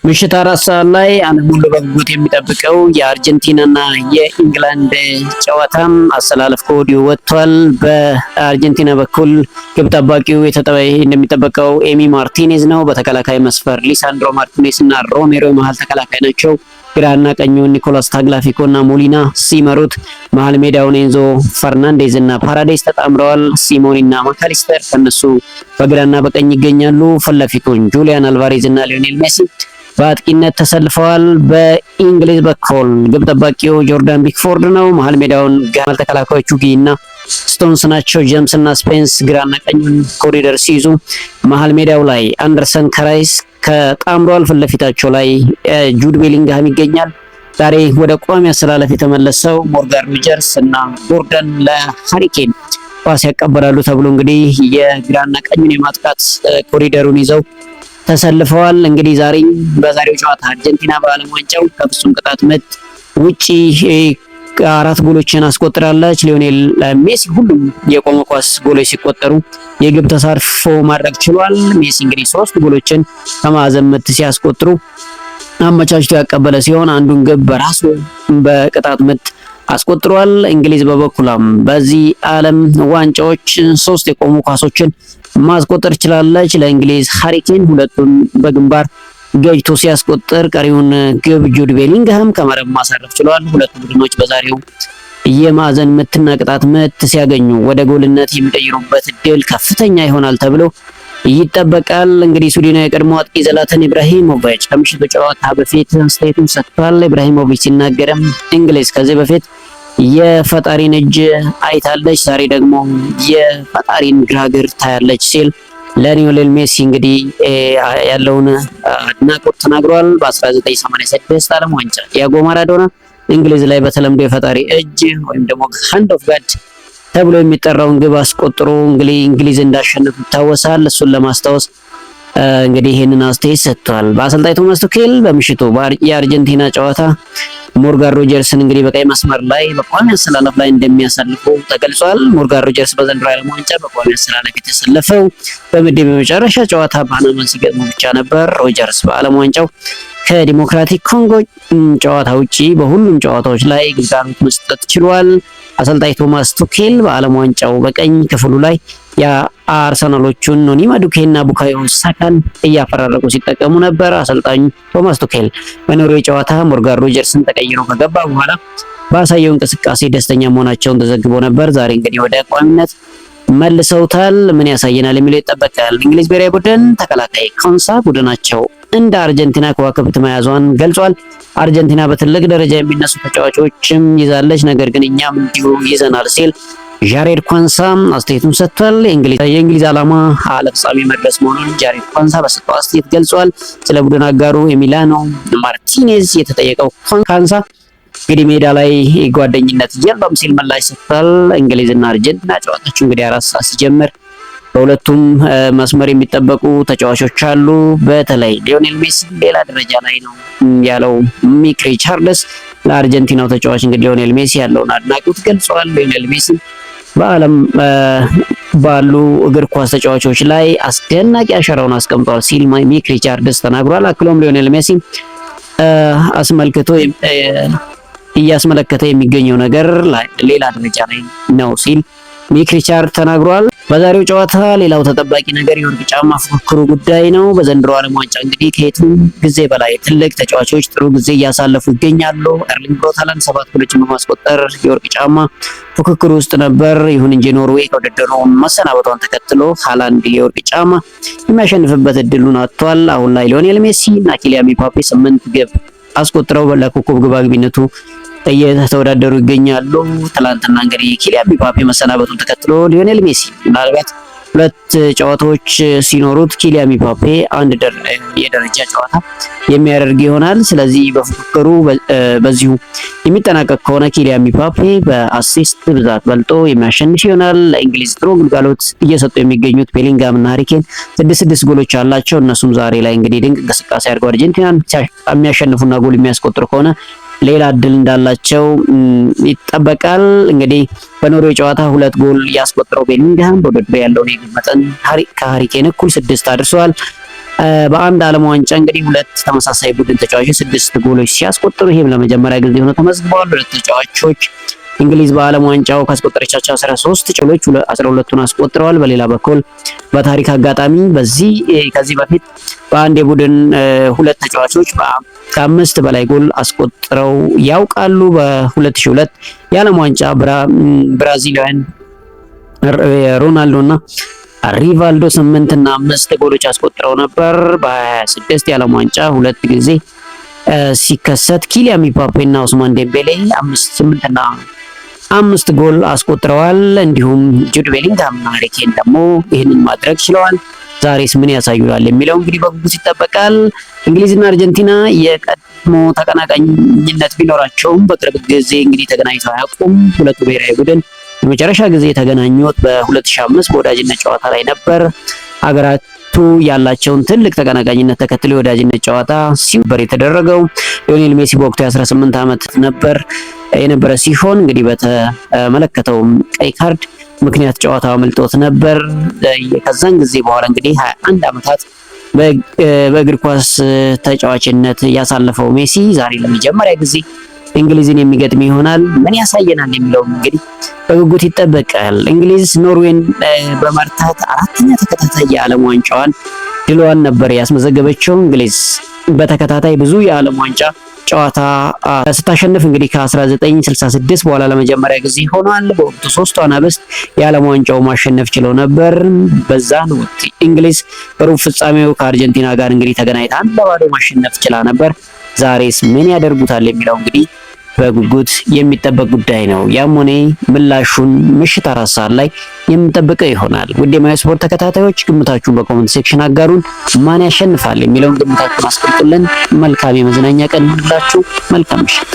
ምሽት 4 ሰዓት ላይ ዓለም ሁሉ በጉጉት የሚጠብቀው የአርጀንቲናና የኢንግላንድ ጨዋታም አሰላለፍ ከወዲሁ ወጥቷል። በአርጀንቲና በኩል ግብ ጠባቂው እንደሚጠበቀው ኤሚ ማርቲኔዝ ነው። በተከላካይ መስፈር ሊሳንድሮ ማርቲኔዝ እና ሮሜሮ መሃል ተከላካይ ናቸው። ግራና ቀኙን ኒኮላስ ታግላፊኮ እና ሞሊና ሲመሩት መሃል ሜዳውን ኤንዞ ፈርናንዴዝ እና ፓራዴስ ተጣምረዋል። ሲሞኒ እና ማካሊስተር ከነሱ በግራና በቀኝ ይገኛሉ። ፊት ጁሊያን አልቫሬዝ እና ሊዮኔል ሜሲ በአጥቂነት ተሰልፈዋል። በእንግሊዝ በኩል ግብ ጠባቂው ጆርዳን ቢክፎርድ ነው። መሃል ሜዳውን ጋር ተከላካዮቹ ጊ እና ስቶንስ ናቸው። ጄምስ እና ስፔንስ ግራና ቀኙን ኮሪደር ሲይዙ መሃል ሜዳው ላይ አንደርሰን ከራይስ ከጣምሯል። ፊት ለፊታቸው ላይ ጁድ ቤሊንግሃም ይገኛል። ዛሬ ወደ ቋሚ አሰላለፍ የተመለሰው ሞርጋን ሮጀርስ እና ጎርደን ለሃሪኬን ፓስ ያቀበላሉ ተብሎ እንግዲህ የግራና ቀኙን የማጥቃት ኮሪደሩን ይዘው ተሰልፈዋል። እንግዲህ በዛሬው ጨዋታ አርጀንቲና በዓለም ዋንጫው ከፍጹም ቅጣት ምት ውጪ 4 ጎሎችን አስቆጥራለች። ሊዮኔል ሜሲ ሁሉም የቆመ ኳስ ጎሎች ሲቆጠሩ የግብ ተሳትፎ ማድረግ ችሏል። ሜሲ እንግዲህ 3 ጎሎችን ከማዕዘን ምት ሲያስቆጥሩ አመቻችቶ ያቀበለ ሲሆን አንዱን ግብ በራሱ በቅጣት ምት አስቆጥሯል። እንግሊዝ በበኩሏም በዚህ ዓለም ዋንጫዎች 3 የቆሙ ኳሶችን ማስቆጠር ችላለች። ለእንግሊዝ ሃሪኬን ሁለቱን በግንባር ገጭቶ ሲያስቆጥር ቀሪውን ግብ ጁድ ቤሊንግሃም ከመረብ ማሳረፍ ችሏል። ሁለቱ ቡድኖች በዛሬው የማዕዘን ምትና ቅጣት ምት ሲያገኙ ወደ ጎልነት የሚቀይሩበት እድል ከፍተኛ ይሆናል ተብሎ ይጠበቃል። እንግዲህ ስዊድናዊ የቀድሞ አጥቂ ዘላተን ኢብራሂሞቪች ከምሽቱ ጨዋታ በፊት አስተያየቱን ሰጥቷል። ኢብራሂሞቪች ሲናገርም እንግሊዝ ከዚህ በፊት የፈጣሪን እጅ አይታለች፣ ዛሬ ደግሞ የፈጣሪን ግራግር ታያለች ሲል ለሊዮኔል ሜሲ እንግዲህ ያለውን አድናቆት ተናግሯል። በ1986 ዓለም ዋንጫ ዲያጎ ማራዶና እንግሊዝ ላይ በተለምዶ የፈጣሪ እጅ ወይም ደግሞ ሃንድ ኦፍ ጋድ ተብሎ የሚጠራውን ግብ አስቆጥሮ እንግሊዝ እንዳሸነፉ ይታወሳል። እሱን ለማስታወስ እንግዲህ ይሄንን አስተያየት ሰጥቷል። በአሰልጣኝ ቶማስ ቱኬል በምሽቱ የአርጀንቲና ጨዋታ ሞርጋን ሮጀርስን እንግዲህ በቀይ መስመር ላይ በቋሚ አሰላለፍ ላይ እንደሚያሳልፉ ተገልጿል። ሞርጋን ሮጀርስ በዘንድሮ ዓለም ዋንጫ በቋሚ አሰላለፍ የተሰለፈው በምድብ የመጨረሻ ጨዋታ ፓናማን ሲገጥሙ ብቻ ነበር። ሮጀርስ በዓለም ዋንጫው ከዲሞክራቲክ ኮንጎ ጨዋታ ውጪ በሁሉም ጨዋታዎች ላይ ግልጋሎት መስጠት ችሏል። አሰልጣኝ ቶማስ ቱኬል በዓለም ዋንጫው በቀኝ ክፍሉ ላይ የአርሰናሎቹን ኖኒ ማዱኬና ቡካዮ ሳካን እያፈራረቁ ሲጠቀሙ ነበር። አሰልጣኝ ቶማስ ቱኬል በኖርዌይ ጨዋታ ሞርጋን ሮጀርስን ተቀይሮ ከገባ በኋላ ባሳየው እንቅስቃሴ ደስተኛ መሆናቸውን ተዘግቦ ነበር። ዛሬ እንግዲህ ወደ ቋሚነት መልሰውታል። ምን ያሳየናል የሚለው ይጠበቃል። እንግሊዝ ብሔራዊ ቡድን ተከላካይ ኮንሳ ቡድናቸው እንደ አርጀንቲና ከዋክብት መያዟን ገልጿል። አርጀንቲና በትልቅ ደረጃ የሚነሱ ተጫዋቾችም ይዛለች፣ ነገር ግን እኛም እንዲሁ ይዘናል ሲል ጃሬድ ኳንሳ አስተያየቱን ሰጥቷል። የእንግሊዝ ዓላማ ለፍጻሜ መድረስ መሆኑን ጃሬድ ኳንሳ በሰጠው አስተያየት ገልጿል። ስለ ቡድን አጋሩ ኤሚሊያኖ ማርቲኔዝ የተጠየቀው ኳንሳ እንግዲህ ሜዳ ላይ ጓደኝነት የለም ሲል ምላሽ ሰጥቷል። እንግሊዝና አርጀንቲና ጨዋታቸው እንግዲህ 4 ሰዓት ሲጀምር በሁለቱም መስመር የሚጠበቁ ተጫዋቾች አሉ። በተለይ ሊዮኔል ሜሲ ሌላ ደረጃ ላይ ነው ያለው ሚክ ሪቻርድስ ለአርጀንቲናው ተጫዋች እንግዲህ ሊዮኔል ሜሲ ያለውን አድናቆት ገልጿል። ሊዮኔል ሜሲ በዓለም ባሉ እግር ኳስ ተጫዋቾች ላይ አስደናቂ አሻራውን አስቀምጧል ሲል ሚክ ሪቻርድስ ተናግሯል። አክሎም ሊዮኔል ሜሲ እያስመለከተ የሚገኘው ነገር ሌላ ደረጃ ላይ ነው ሲል ሚክ ሪቻርድ ተናግሯል። በዛሬው ጨዋታ ሌላው ተጠባቂ ነገር የወርቅ ጫማ ፉክክሩ ጉዳይ ነው። በዘንድሮ ዓለም ዋንጫ እንግዲህ ከየትም ጊዜ በላይ ትልቅ ተጫዋቾች ጥሩ ጊዜ እያሳለፉ ይገኛሉ። ኤርሊንግ ብራውት ሃላንድ 7 ጎሎችን በማስቆጠር የወርቅ ጫማ ፉክክሩ ውስጥ ነበር። ይሁን እንጂ ኖርዌይ ከውድድሩ መሰናበቷን ተከትሎ ሃላንድ የወርቅ ጫማ የሚያሸንፍበት እድሉን አጥቷል። አሁን ላይ ሊዮኔል ሜሲ እና ኪሊያን ምባፔ 8 ግብ አስቆጥረው ለኮከብ ግብ አግቢነቱ እየተወዳደሩ ይገኛሉ። ትላንትና እንግዲህ ኪሊያን ምባፔ መሰናበቱን ተከትሎ ሊዮኔል ሜሲ ምናልባት 2 ጨዋታዎች ሲኖሩት ኪሊያን ምባፔ አንድ የደረጃ ጨዋታ የሚያደርግ ይሆናል። ስለዚህ በፉክክሩ በዚሁ የሚጠናቀቅ ከሆነ ኪሊያን ምባፔ በአሲስት ብዛት በልጦ የሚያሸንፍ ይሆናል። ለእንግሊዝ ጥሩ ግልጋሎት እየሰጡ የሚገኙት ቤሊንግሃም እና ሃሪኬን 6 ጎሎች አላቸው። እነሱም ዛሬ ላይ እንግዲህ ድንቅ እንቅስቃሴ አድርገው አርጀንቲናን የሚያሸንፉና ጎል የሚያስቆጥሩ ከሆነ ሌላ እድል እንዳላቸው ይጠበቃል። እንግዲህ በኖርዌይ ጨዋታ 2 ጎል ያስቆጠረው ቤሊንግሃም በውድድሩ ያለውን የግብ መጠን ከሃሪኬን እኩል 6 አድርሷል። በአንድ ዓለም ዋንጫ እንግዲህ ሁለት ተመሳሳይ ቡድን ተጫዋቾች 6 ጎሎች ሲያስቆጥሩ ይሄም ለመጀመሪያ ጊዜ ሆኖ ተመዝግበዋል። ሁለት ተጫዋቾች እንግሊዝ በዓለም ዋንጫው ካስቆጠረቻቸው 13 ጎሎች 12ቱን አስቆጥረዋል። በሌላ በኩል በታሪክ አጋጣሚ ከዚህ በፊት በአንድ የቡድን ሁለት ተጫዋቾች ከአምስት በላይ ጎል አስቆጥረው ያውቃሉ። በ2002 የዓለም ዋንጫ ብራዚላውያን ሮናልዶ እና ሪቫልዶ 8 እና 5 ጎሎች አስቆጥረው ነበር። በ2026 የዓለም ዋንጫ ሁለት ጊዜ ሲከሰት ኪሊያን ምባፔ እና ኡስማን ዴምቤሌ 8 እና 5 ጎል አስቆጥረዋል። እንዲሁም ጁድ ቤሊንግሃም እና ሃሪ ኬን ደግሞ ይህንን ማድረግ ችለዋል። ዛሬስ ምን ያሳዩናል የሚለው እንግዲህ በጉጉት ይጠበቃል። እንግሊዝና አርጀንቲና የቀድሞ ተቀናቃኝነት ቢኖራቸውም በቅርብ ጊዜ እንግዲህ ተገናኝተው አያውቁም። ሁለቱ ብሔራዊ ቡድን የመጨረሻ ጊዜ የተገናኙት በ2005 በወዳጅነት ጨዋታ ላይ ነበር። ሀገራቱ ያላቸውን ትልቅ ተቀናቃኝነት ተከትሎ የወዳጅነት ጨዋታ ሲበር የተደረገው ሊዮኔል ሜሲ በወቅቱ 18 ዓመት የነበረ ሲሆን እንግዲህ በተመለከተው ቀይ ካርድ ምክንያት ጨዋታው አመልጦት ነበር። ከዛን ጊዜ በኋላ እንግዲህ 21 ዓመታት በእግር ኳስ ተጫዋችነት ያሳለፈው ሜሲ ዛሬ ለመጀመሪያ ጊዜ እንግሊዝን የሚገጥም ይሆናል። ምን ያሳየናል የሚለው እንግዲህ በጉጉት ይጠበቃል። እንግሊዝ ኖርዌይን በመርታት አራተኛ ተከታታይ የዓለም ዋንጫዋን ድሏን ነበር ያስመዘገበችው። እንግሊዝ በተከታታይ ብዙ የዓለም ዋንጫ ጨዋታ ስታሸንፍ እንግዲህ ከ1966 በኋላ ለመጀመሪያ ጊዜ ሆኗል። በወቅቱ ሶስቱ አናብስት የዓለም ዋንጫው ማሸነፍ ችለው ነበር። በዛን ወቅት እንግሊዝ በሩብ ፍጻሜው ከአርጀንቲና ጋር እንግዲህ ተገናኝታ 1-0 ማሸነፍ ችላ ነበር። ዛሬስ ምን ያደርጉታል የሚለው እንግዲህ በጉጉት የሚጠበቅ ጉዳይ ነው። ያም ሆነ ምላሹን ምሽት 4 ሰዓት ላይ የምንጠብቀው ይሆናል። ውድ የማያ ስፖርት ተከታታዮች ግምታችሁን በኮሜንት ሴክሽን አጋሩን። ማን ያሸንፋል የሚለውን ግምታችሁን አስቀምጡልን። መልካም የመዝናኛ ቀን ይሁንላችሁ። መልካም ምሽት።